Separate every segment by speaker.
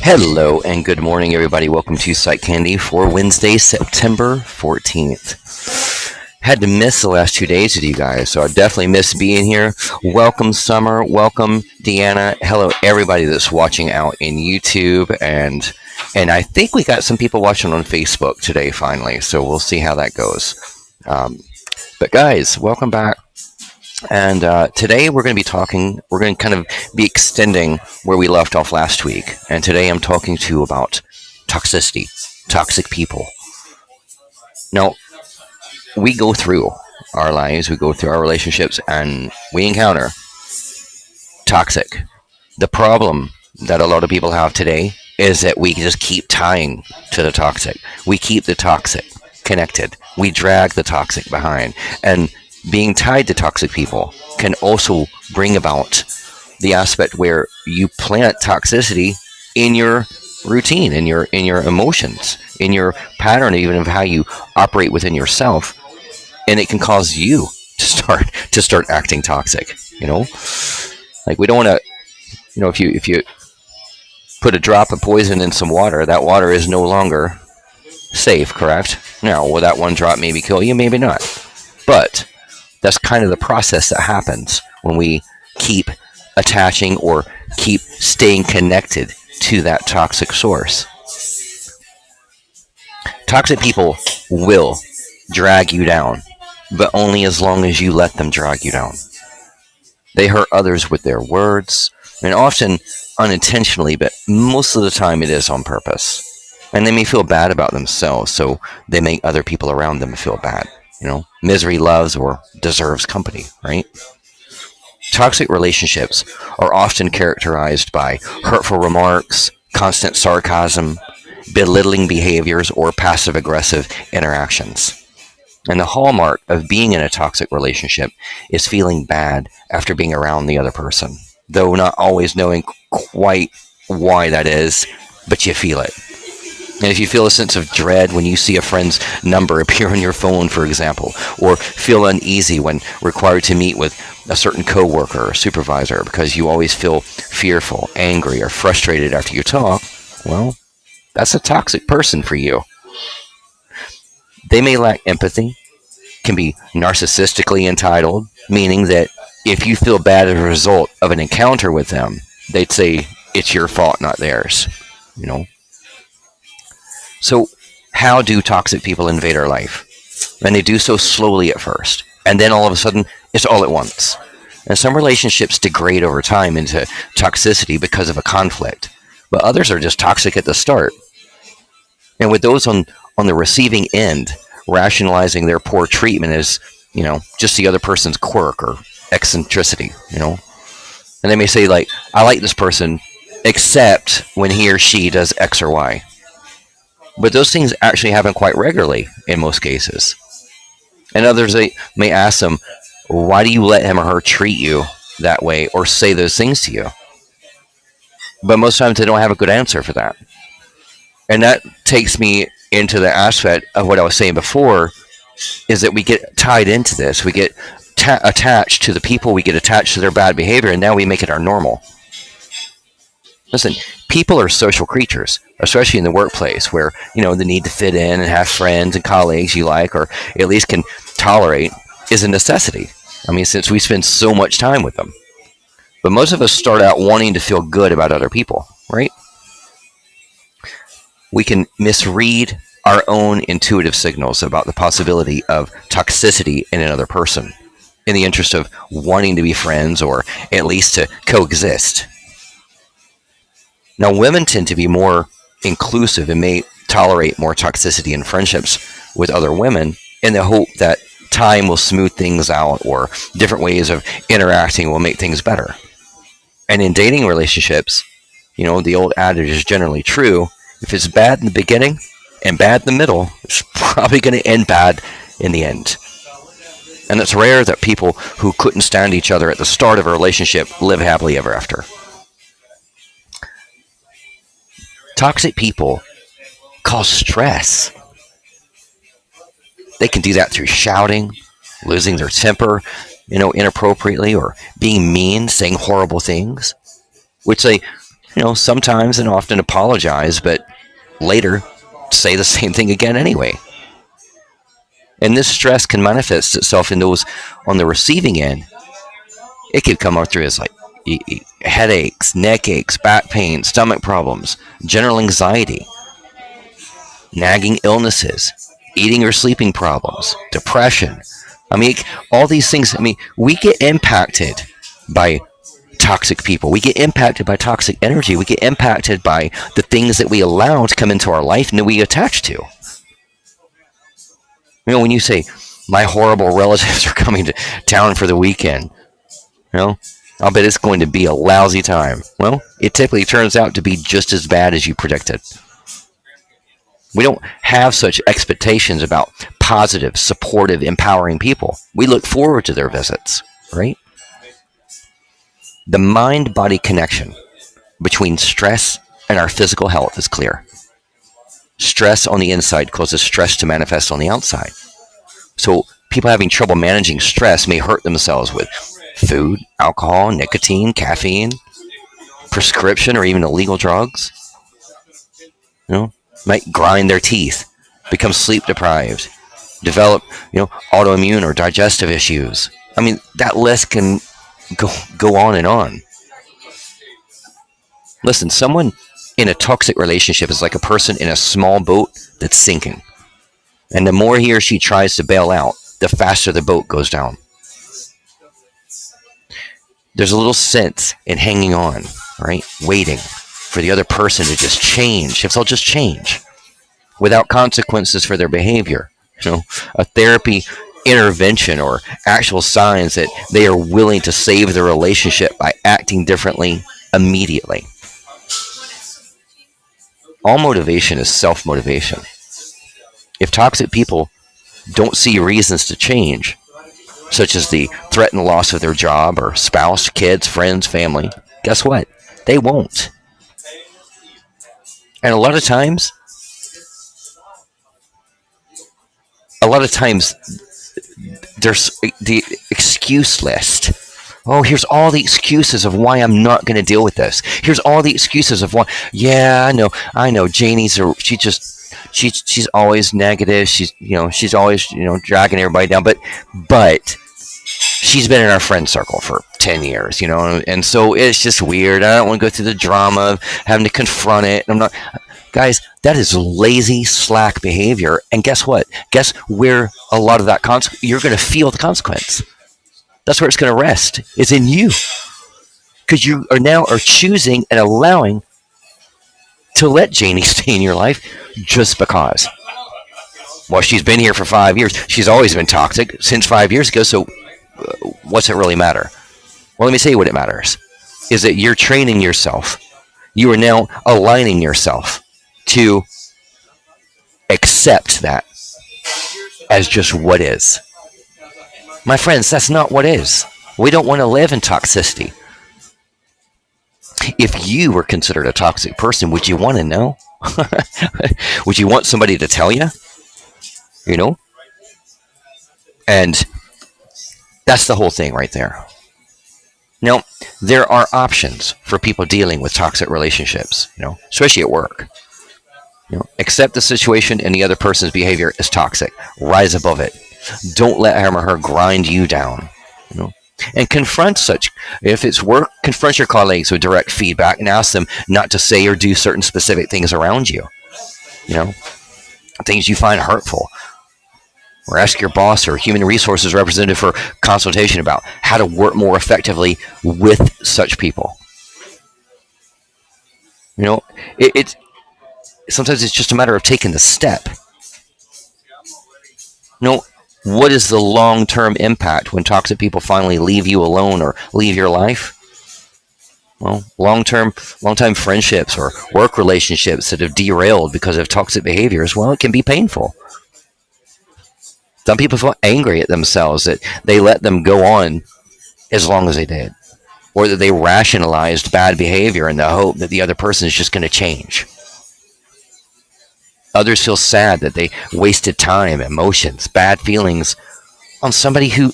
Speaker 1: Hello and good morning, everybody. Welcome to PsychCandy for Wednesday, September 14th. Had to miss the last 2 days with you guys, so I definitely miss being here. Welcome, Summer. Welcome, Deanna. Hello, everybody that's watching out in YouTube, and I think we got some people watching on Facebook today, finally. So we'll see how that goes. But guys, welcome back. And today we're going to be talking, we're going to kind of be extending where we left off last week. And today I'm talking to you about toxicity, toxic people. Now, we go through our lives, we go through our relationships, and we encounter toxic. The problem that a lot of people have today is that we just keep tying to the toxic. We keep the toxic connected. We drag the toxic behind. And being tied to toxic people can also bring about the aspect where you plant toxicity in your routine, in your emotions, in your pattern, even of how you operate within yourself, and it can cause you to start acting toxic. Like we don't want to. If you put a drop of poison in some water, that water is no longer safe. Correct? Now, will that one drop maybe kill you? Maybe not, but that's kind of the process that happens when we keep attaching or keep staying connected to that toxic source. Toxic people will drag you down, but only as long as you let them drag you down. They hurt others with their words, and often unintentionally, but most of the time it is on purpose. And they may feel bad about themselves, so they make other people around them feel bad. Misery loves or deserves company, right? Toxic relationships are often characterized by hurtful remarks, constant sarcasm, belittling behaviors, or passive-aggressive interactions. And the hallmark of being in a toxic relationship is feeling bad after being around the other person, though not always knowing quite why that is, but you feel it. And if you feel a sense of dread when you see a friend's number appear on your phone, for example, or feel uneasy when required to meet with a certain coworker or supervisor because you always feel fearful, angry, or frustrated after you talk, well, that's a toxic person for you. They may lack empathy, can be narcissistically entitled, meaning that if you feel bad as a result of an encounter with them, they'd say it's your fault, not theirs. So how do toxic people invade our life? And they do so slowly at first, and then all of a sudden, it's all at once. And some relationships degrade over time into toxicity because of a conflict, but others are just toxic at the start. And with those on the receiving end, rationalizing their poor treatment as, just the other person's quirk or eccentricity, And they may say, like, I like this person, except when he or she does X or Y. But those things actually happen quite regularly in most cases. And others may ask them, why do you let him or her treat you that way or say those things to you? But most times they don't have a good answer for that. And that takes me into the aspect of what I was saying before, is that we get tied into this. We get attached to the people, we get attached to their bad behavior, and now we make it our normal. Listen, people are social creatures, especially in the workplace where, the need to fit in and have friends and colleagues you like or at least can tolerate is a necessity. Since we spend so much time with them. But most of us start out wanting to feel good about other people, right? We can misread our own intuitive signals about the possibility of toxicity in another person in the interest of wanting to be friends or at least to coexist. Now, women tend to be more inclusive and may tolerate more toxicity in friendships with other women in the hope that time will smooth things out or different ways of interacting will make things better. And in dating relationships, the old adage is generally true. If it's bad in the beginning and bad in the middle, it's probably going to end bad in the end. And it's rare that people who couldn't stand each other at the start of a relationship live happily ever after. Toxic people cause stress. They can do that through shouting, losing their temper, inappropriately, or being mean, saying horrible things, which they Sometimes and often apologize, but later say the same thing again anyway. And this stress can manifest itself in those on the receiving end. It could come out through as like headaches, neck aches, back pain, stomach problems, general anxiety, nagging illnesses, eating or sleeping problems, depression. I mean, all these things. I mean, we get impacted by toxic people. We get impacted by toxic energy. We get impacted by the things that we allow to come into our life and that we attach to. When you say, my horrible relatives are coming to town for the weekend, I'll bet it's going to be a lousy time. Well, it typically turns out to be just as bad as you predicted. We don't have such expectations about positive, supportive, empowering people. We look forward to their visits, right? The mind-body connection between stress and our physical health is clear. Stress on the inside causes stress to manifest on the outside. So people having trouble managing stress may hurt themselves with food, alcohol, nicotine, caffeine, prescription, or even illegal drugs. Might grind their teeth, become sleep deprived, develop, autoimmune or digestive issues. I mean, that list can go on and on. Listen, someone in a toxic relationship is like a person in a small boat that's sinking. And the more he or she tries to bail out, the faster the boat goes down. There's a little sense in hanging on, right? Waiting for the other person to just change. If they'll just change without consequences for their behavior. A therapy intervention or actual signs that they are willing to save the relationship by acting differently immediately. All motivation is self-motivation. If toxic people don't see reasons to change, such as the threatened loss of their job or spouse, kids, friends, family, guess what? They won't. And a lot of times there's the excuse list. Oh, here's all the excuses of why I'm not going to deal with this. Here's all the excuses of why. Yeah, I know. Janie's she's always negative. She's always dragging everybody down. But she's been in our friend circle for 10 years, and so it's just weird. I don't want to go through the drama of having to confront it. I'm not. Guys, that is lazy, slack behavior. And guess what? Guess where a lot of that you're going to feel the consequence. That's where it's going to rest. It's in you. Because you are choosing and allowing to let Janie stay in your life just because. Well, she's been here for 5 years. She's always been toxic since 5 years ago. So what's it really matter? Well, let me tell you what it matters. Is that you're training yourself. You are now aligning yourself to accept that as just what is. My friends, that's not what is. We don't want to live in toxicity. If you were considered a toxic person, would you want to know? Would you want somebody to tell you? And that's the whole thing right there. Now, there are options for people dealing with toxic relationships, especially at work. Accept the situation and the other person's behavior is toxic. Rise above it. Don't let him or her grind you down. And confront such. If it's work, confront your colleagues with direct feedback and ask them not to say or do certain specific things around you. Things you find hurtful. Or ask your boss or human resources representative for consultation about how to work more effectively with such people. It's sometimes it's just a matter of taking the step. What is the long-term impact when toxic people finally leave you alone or leave your life? Well, long-time friendships or work relationships that have derailed because of toxic behaviors, well, it can be painful. Some people feel angry at themselves that they let them go on as long as they did, or that they rationalized bad behavior in the hope that the other person is just going to change. Others feel sad that they wasted time, emotions, bad feelings on somebody who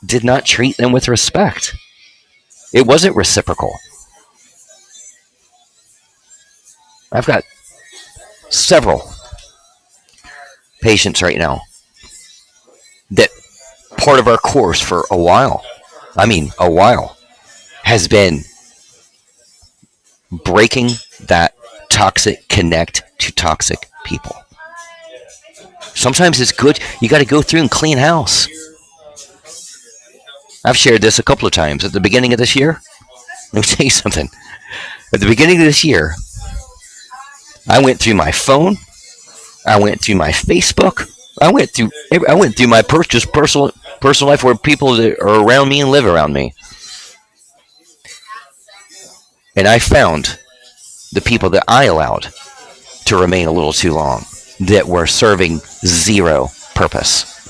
Speaker 1: did not treat them with respect. It wasn't reciprocal. I've got several patients right now that part of our course for a while, I mean, a while, has been breaking that toxic connect to toxic people. Sometimes it's good. You got to go through and clean house. I've shared this a couple of times at the beginning of this year. Let me tell you something. At the beginning of this year, I went through my phone. I went through my Facebook. I went through my personal life where people that are around me and live around me, and I found the people that I allowed to remain a little too long, that were serving zero purpose,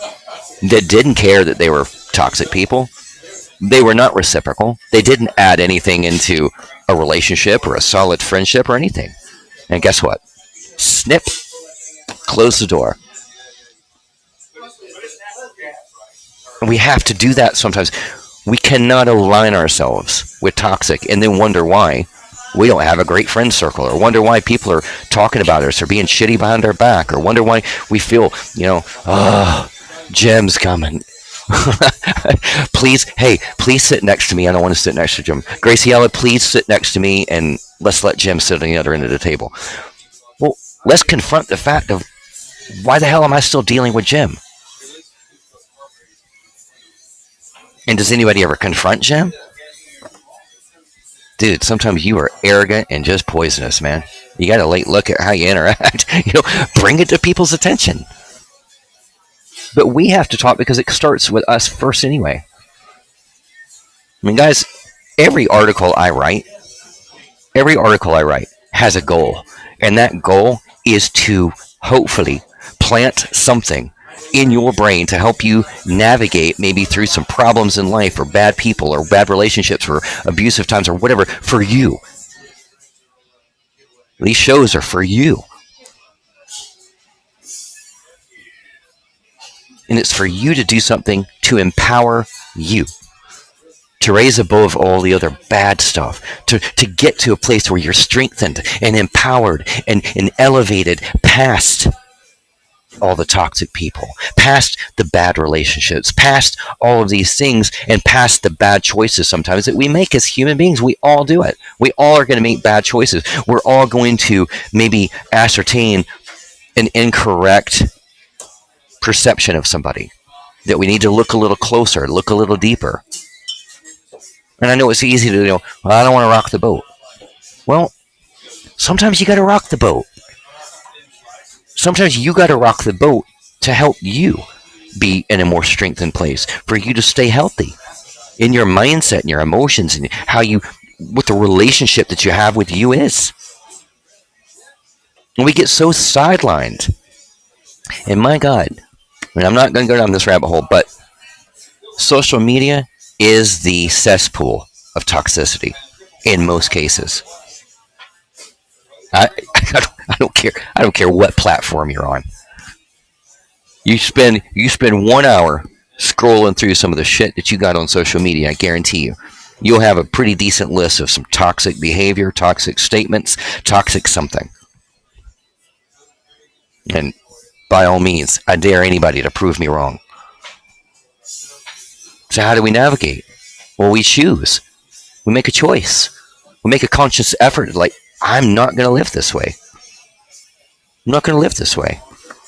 Speaker 1: that didn't care that they were toxic people. They were not reciprocal. They didn't add anything into a relationship or a solid friendship or anything. And guess what? Snip, close the door. And we have to do that sometimes. We cannot align ourselves with toxic and then wonder why we don't have a great friend circle, or wonder why people are talking about us or being shitty behind our back, or wonder why we feel, oh, Jim's coming. Please sit next to me. I don't want to sit next to Jim. Graciela, please sit next to me, and let's let Jim sit on the other end of the table. Well, let's confront the fact of why the hell am I still dealing with Jim? And does anybody ever confront Jim? Dude, sometimes you are arrogant and just poisonous, man. You got to look at how you interact. Bring it to people's attention. But we have to talk because it starts with us first anyway. I mean, guys, every article I write has a goal. And that goal is to hopefully plant something in your brain to help you navigate maybe through some problems in life, or bad people, or bad relationships, or abusive times, or whatever, for you. These shows are for you. And it's for you to do something to empower you, to raise above all the other bad stuff, to get to a place where you're strengthened and empowered and elevated past all the toxic people, past the bad relationships, past all of these things, and past the bad choices sometimes that we make as human beings. We all do it. We all are going to make bad choices. We're all going to maybe ascertain an incorrect perception of somebody that we need to look a little closer, look a little deeper. And I know it's easy to, well, I don't want to rock the boat. Well, sometimes you got to rock the boat. Sometimes you got to rock the boat to help you be in a more strengthened place, for you to stay healthy in your mindset and your emotions, and what the relationship that you have with you is. And we get so sidelined. And my God, I'm not going to go down this rabbit hole, but social media is the cesspool of toxicity in most cases. I don't care. I don't care what platform you're on. You spend 1 hour scrolling through some of the shit that you got on social media. I guarantee you'll have a pretty decent list of some toxic behavior, toxic statements, toxic something. And by all means, I dare anybody to prove me wrong. So how do we navigate? Well, we choose. We make a choice. We make a conscious effort. I'm not going to live this way. I'm not going to live this way.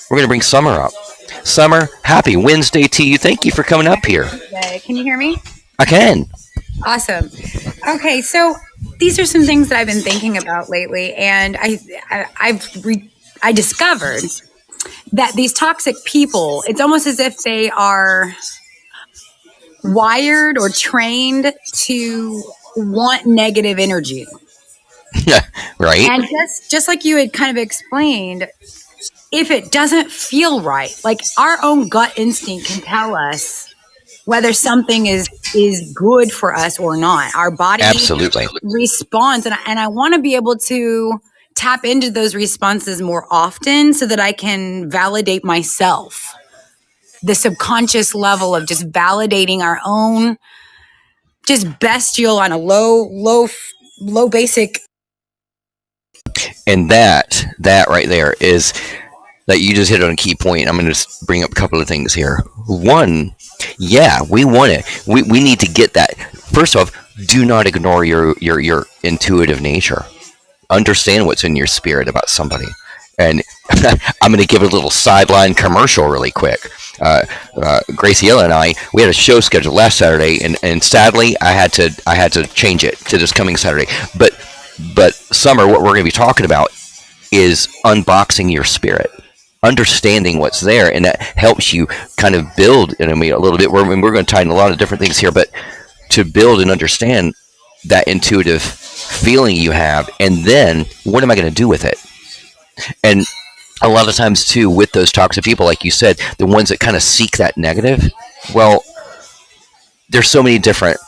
Speaker 1: We're going to bring Summer up. Summer, happy Wednesday to you. Thank you for coming up here.
Speaker 2: Can you hear me?
Speaker 1: I can.
Speaker 2: Awesome. Okay, so these are some things that I've been thinking about lately, and I discovered that these toxic people, it's almost as if they are wired or trained to want negative energy.
Speaker 1: Right.
Speaker 2: And just like you had kind of explained, if it doesn't feel right, like our own gut instinct can tell us whether something is good for us or not. Our body
Speaker 1: absolutely
Speaker 2: responds, and I want to be able to tap into those responses more often so that I can validate myself. The subconscious level of just validating our own just bestial on a low basic.
Speaker 1: And that right there is that you just hit on a key point. I'm going to just bring up a couple of things here. One, yeah, we want it. We need to get that. First off, do not ignore your intuitive nature. Understand what's in your spirit about somebody. And I'm going to give a little sideline commercial really quick. Graciela and we had a show scheduled last Saturday, and sadly I had to change it to this coming Saturday. But Summer, what we're going to be talking about is unboxing your spirit, understanding what's there, and that helps you kind of build. And I mean, a little bit. We're going to tie in a lot of different things here, but to build and understand that intuitive feeling you have, and then what am I going to do with it? And a lot of times too, with those toxic people, like you said, the ones that kind of seek that negative, well, there's so many different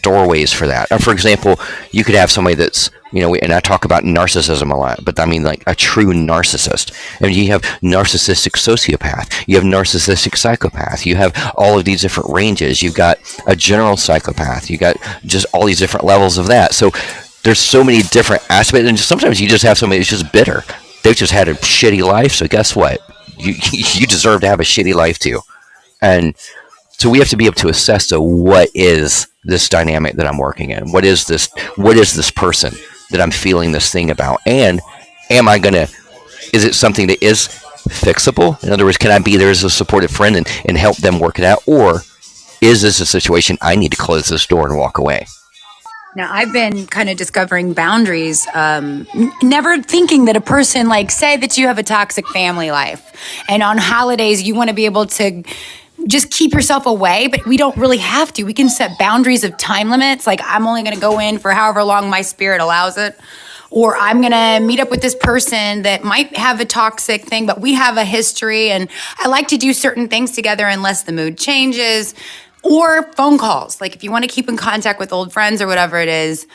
Speaker 1: doorways for that. For example, you could have somebody that's, and I talk about narcissism a lot, but I mean like a true narcissist. And you have narcissistic sociopath, you have narcissistic psychopath, you have all of these different ranges. You've got a general psychopath, you got just all these different levels of that. So there's so many different aspects, and sometimes you just have somebody that's just bitter. They've just had a shitty life, so guess what? You deserve to have a shitty life too. And so we have to be able to assess, so what is this dynamic that I'm working in? What is this person that I'm feeling this thing about? And is it something that is fixable? In other words, can I be there as a supportive friend and help them work it out? Or is this a situation I need to close this door and walk away?
Speaker 2: Now, I've been kind of discovering boundaries, never thinking that a person, like, say that you have a toxic family life, and on holidays you want to be able to just keep yourself away, but we don't really have to. We can set boundaries of time limits, like I'm only going to go in for however long my spirit allows it, or I'm going to meet up with this person that might have a toxic thing, but we have a history, and I like to do certain things together unless the mood changes. Or phone calls. Like if you want to keep in contact with old friends or whatever it is,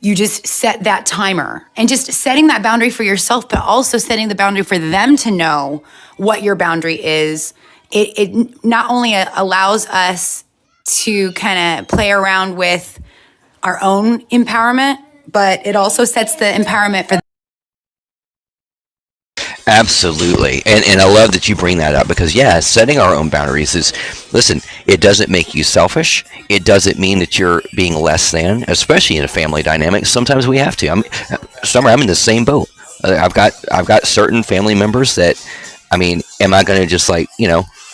Speaker 2: you just set that timer. And just setting that boundary for yourself, but also setting the boundary for them to know what your boundary is. It not only allows us to kind of play around with our own empowerment, but it also sets the empowerment for.
Speaker 1: Absolutely. And I love that you bring that up, because setting our own boundaries is, listen, it doesn't make you selfish. It doesn't mean that you're being less than, especially in a family dynamic. Sometimes we have to. I'm in the same boat. I've got certain family members that, I mean, am I going to just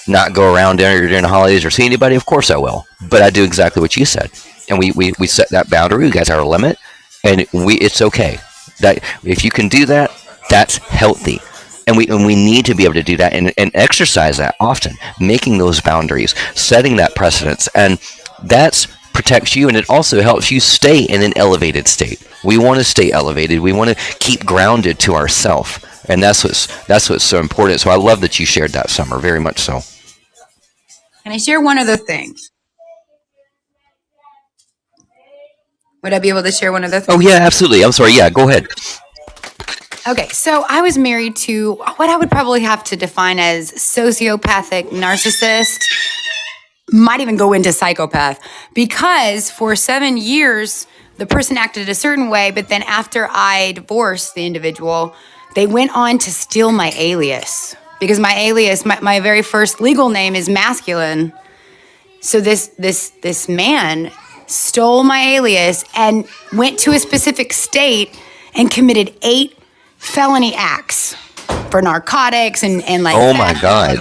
Speaker 1: not go around during the holidays or see anybody? Of course I will. But I do exactly what you said. And we set that boundary. We got our limit, and it's okay. That if you can do that, that's healthy. And we need to be able to do that and exercise that often, making those boundaries, setting that precedence. And that protects you, and it also helps you stay in an elevated state. We want to stay elevated. We want to keep grounded to ourselves. And that's what's so important. So I love that you shared that, Summer, very much so.
Speaker 2: Can I share one other thing? Would I be able to share one other thing?
Speaker 1: Oh, yeah, absolutely. I'm sorry. Yeah, go ahead.
Speaker 2: Okay, so I was married to what I would probably have to define as sociopathic narcissist, might even go into psychopath, because for 7 years, the person acted a certain way, but then after I divorced the individual, they went on to steal my alias, because my alias, my very first legal name is masculine. So this man stole my alias and went to a specific state and committed 8 felony acts for narcotics and like.
Speaker 1: Oh my God.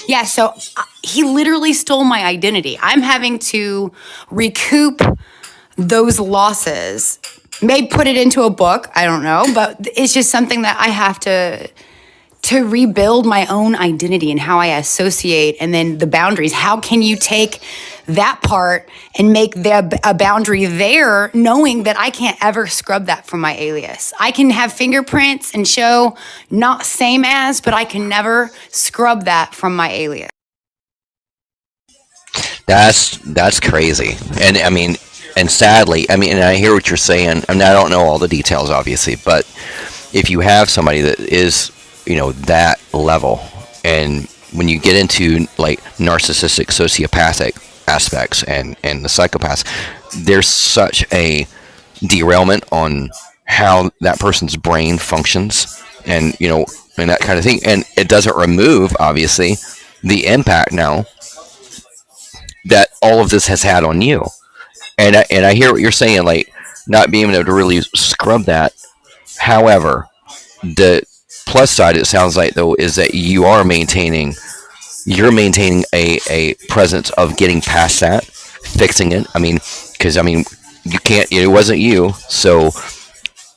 Speaker 2: Yeah, so he literally stole my identity. I'm having to recoup those losses. Maybe put it into a book, I don't know, but it's just something that I have to rebuild my own identity and how I associate, and then the boundaries. How can you take that part and make a boundary there, knowing that I can't ever scrub that from my alias? I can have fingerprints and show not same as, but I can never scrub that from my alias.
Speaker 1: That's crazy. And I mean, and sadly, I mean, and I hear what you're saying. I mean, I don't know all the details, obviously, but if you have somebody that is, that level, and when you get into like narcissistic, sociopathic aspects and the psychopaths, there's such a derailment on how that person's brain functions, and and that kind of thing. And it doesn't remove, obviously, the impact now that all of this has had on you. And I hear what you're saying, like not being able to really scrub that. However, the plus side, it sounds like, though, is that you're maintaining a presence of getting past that, fixing it. I mean, because you can't. It wasn't you, so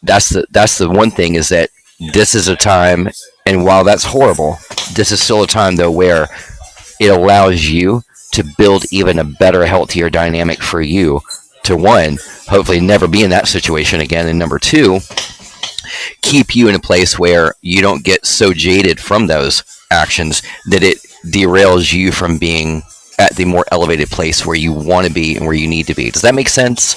Speaker 1: that's the one thing, is that this is a time, and while that's horrible, this is still a time, though, where it allows you to build even a better, healthier dynamic for you to, one, hopefully never be in that situation again, and number two, keep you in a place where you don't get so jaded from those actions that it derails you from being at the more elevated place where you want to be and where you need to be. Does that make sense?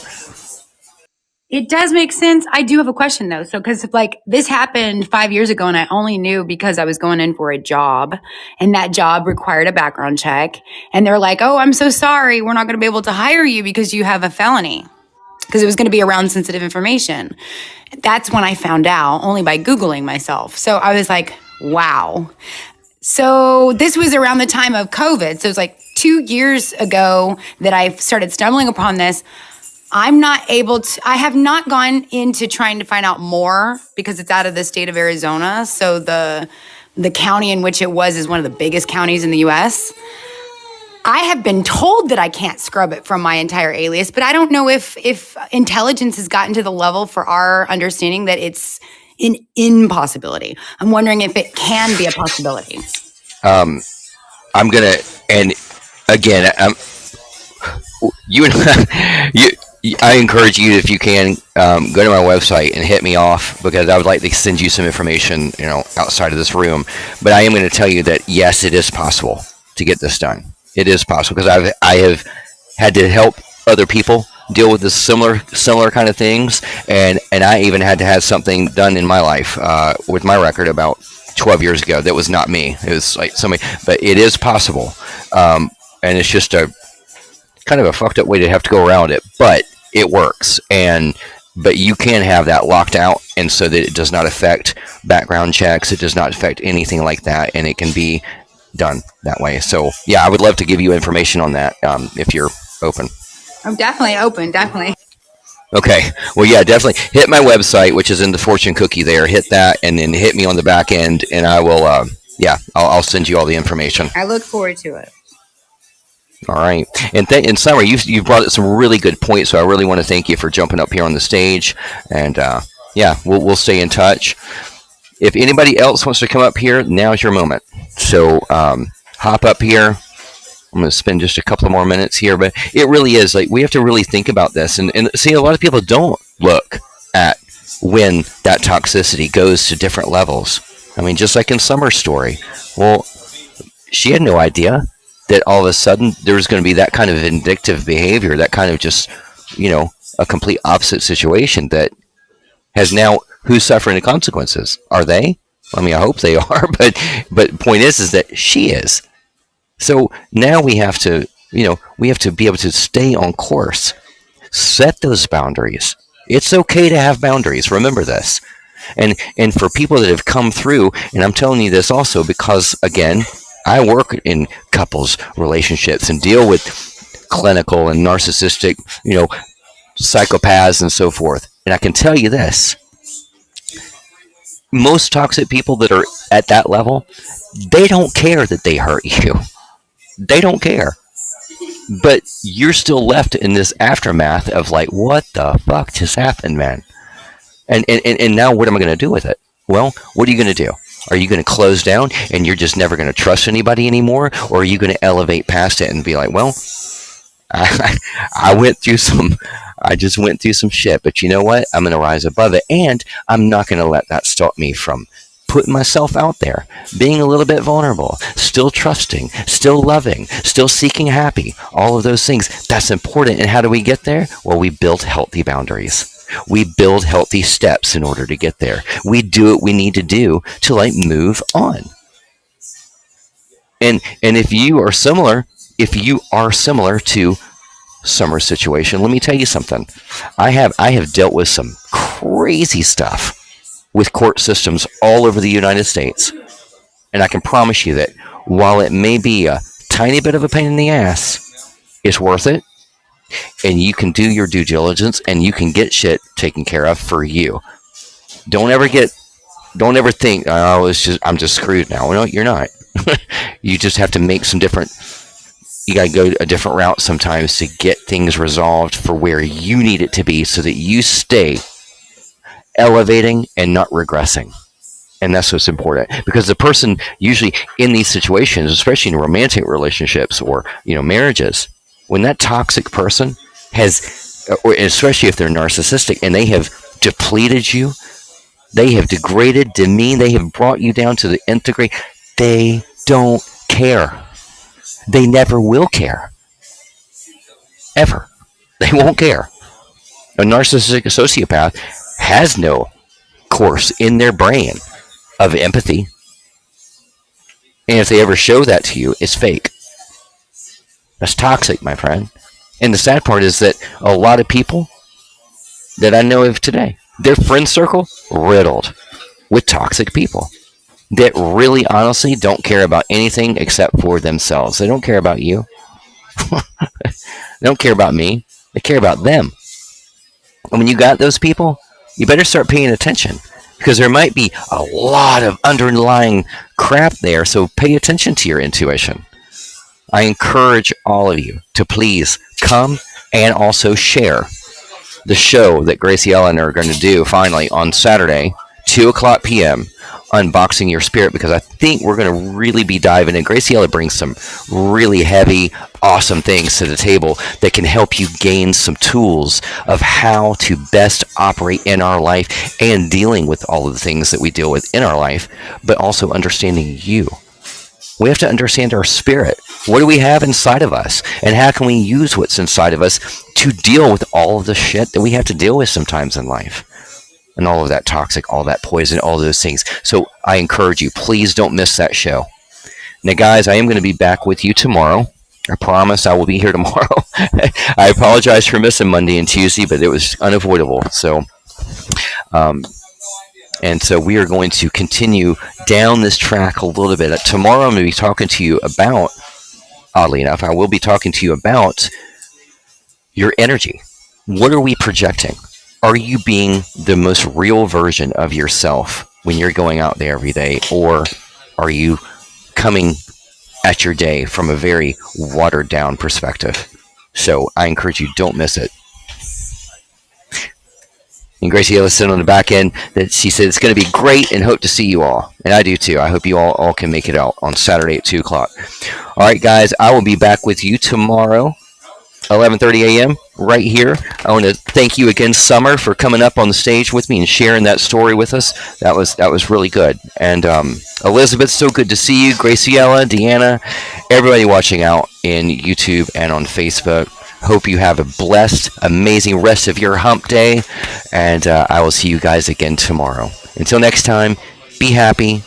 Speaker 2: It does make sense. I do have a question though. So, because like this happened 5 years ago and I only knew because I was going in for a job and that job required a background check. And they're like, oh, I'm so sorry. We're not going to be able to hire you because you have a felony, because it was going to be around sensitive information. That's when I found out, only by Googling myself. So I was like, wow. So this was around the time of COVID. So it was like 2 years ago that I started stumbling upon this. I have not gone into trying to find out more because it's out of the state of Arizona. So the county in which it was is one of the biggest counties in the US. I have been told that I can't scrub it from my entire alias, but I don't know if intelligence has gotten to the level for our understanding that it's an impossibility. I'm wondering if it can be a possibility.
Speaker 1: I'm gonna, and again, you I encourage you, if you can, go to my website and hit me off, because I would like to send you some information, outside of this room. But I am going to tell you that yes, it is possible to get this done. It is possible, because I have had to help other people deal with this similar kind of things, and I even had to have something done in my life with my record about 12 years ago. That was not me. It was like somebody, but it is possible, and it's just a kind of a fucked up way to have to go around it, but it works. But you can have that locked out, and so that it does not affect background checks. It does not affect anything like that, and it can be done that way. So yeah, I would love to give you information on that if you're open.
Speaker 2: I'm definitely open, definitely.
Speaker 1: Okay. Well, yeah, definitely hit my website, which is in the fortune cookie there. Hit that, and then hit me on the back end, and I will, I'll send you all the information.
Speaker 2: I look forward to it.
Speaker 1: All right. And in summary, you've brought up some really good points, so I really want to thank you for jumping up here on the stage. And we'll stay in touch. If anybody else wants to come up here, now's your moment. So hop up here. I'm going to spend just a couple of more minutes here, but it really is like we have to really think about this. And see, a lot of people don't look at when that toxicity goes to different levels. I mean, just like in Summer's story. Well, she had no idea that all of a sudden there was going to be that kind of vindictive behavior, that kind of just, a complete opposite situation that has now, who's suffering the consequences? Are they? I mean, I hope they are, but point is that she is. So now we have to, we have to be able to stay on course, set those boundaries. It's okay to have boundaries. Remember this. And for people that have come through, and I'm telling you this also because, again, I work in couples relationships and deal with clinical and narcissistic, psychopaths and so forth. And I can tell you this. Most toxic people that are at that level, they don't care that they hurt you. They don't care. But you're still left in this aftermath of like, what the fuck just happened, man? And now what am I going to do with it? Well, what are you going to do? Are you going to close down and you're just never going to trust anybody anymore? Or are you going to elevate past it and be like, well, I just went through some shit, but you know what? I'm going to rise above it, and I'm not going to let that stop me from putting myself out there, being a little bit vulnerable, still trusting, still loving, still seeking happy, all of those things. That's important. And how do we get there? Well, we build healthy boundaries. We build healthy steps in order to get there. We do what we need to do to move on. And if you are similar to Summer's situation, let me tell you something. I have dealt with some crazy stuff with court systems all over the United States. And I can promise you that while it may be a tiny bit of a pain in the ass, it's worth it. And you can do your due diligence and you can get shit taken care of for you. Don't ever think, oh, I'm just screwed now. No, you're not. You just have to make you got to go a different route sometimes to get things resolved for where you need it to be so that you stay elevating and not regressing. And that's what's important, because the person usually in these situations, especially in romantic relationships or marriages, when that toxic person has, or especially if they're narcissistic and they have depleted you, they have degraded, demeaned, they have brought you down to the nth degree, they don't care. They never will care. Ever. They won't care. A narcissistic sociopath has no course in their brain of empathy. And if they ever show that to you, it's fake. That's toxic, my friend. And the sad part is that a lot of people that I know of today, their friend circle riddled with toxic people that really honestly don't care about anything except for themselves. They don't care about you. They don't care about me. They care about them. And when you got those people, you better start paying attention, because there might be a lot of underlying crap there, so pay attention to your intuition. I encourage all of you to please come and also share the show that Gracie Ellen are going to do finally on Saturday, 2 o'clock p.m., Unboxing Your Spirit, because I think we're going to really be diving in. Gracie Ellen brings some really heavy, awesome things to the table that can help you gain some tools of how to best operate in our life and dealing with all of the things that we deal with in our life, but also understanding you. We have to understand our spirit. What do we have inside of us? And how can we use what's inside of us to deal with all of the shit that we have to deal with sometimes in life? And all of that toxic, all that poison, all those things. So I encourage you, please don't miss that show. Now, guys, I am going to be back with you tomorrow. I promise I will be here tomorrow. I apologize for missing Monday and Tuesday, but it was unavoidable. So, and so we are going to continue down this track a little bit. Tomorrow I'm going to be talking to you about, oddly enough, I will be talking to you about your energy. What are we projecting? Are you being the most real version of yourself when you're going out there every day? Or are you coming at your day from a very watered down perspective? So I encourage you, don't miss it. And Gracie Ellison on the back end, that she said it's going to be great and hope to see you all. And I do too. I hope you all can make it out on Saturday at 2 o'clock. All right, guys, I will be back with you tomorrow, 11:30 a.m. right here. I want to thank you again, Summer, for coming up on the stage with me and sharing that story with us. That was really good. And Elizabeth, so good to see you. Graciela, Deanna, everybody watching out in YouTube and on Facebook. Hope you have a blessed, amazing rest of your hump day. And I will see you guys again tomorrow. Until next time, be happy.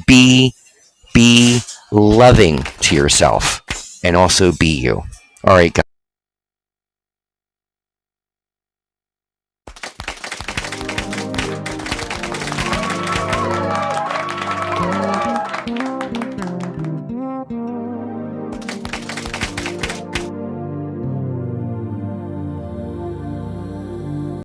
Speaker 1: Be loving to yourself. And also be you. All right, guys.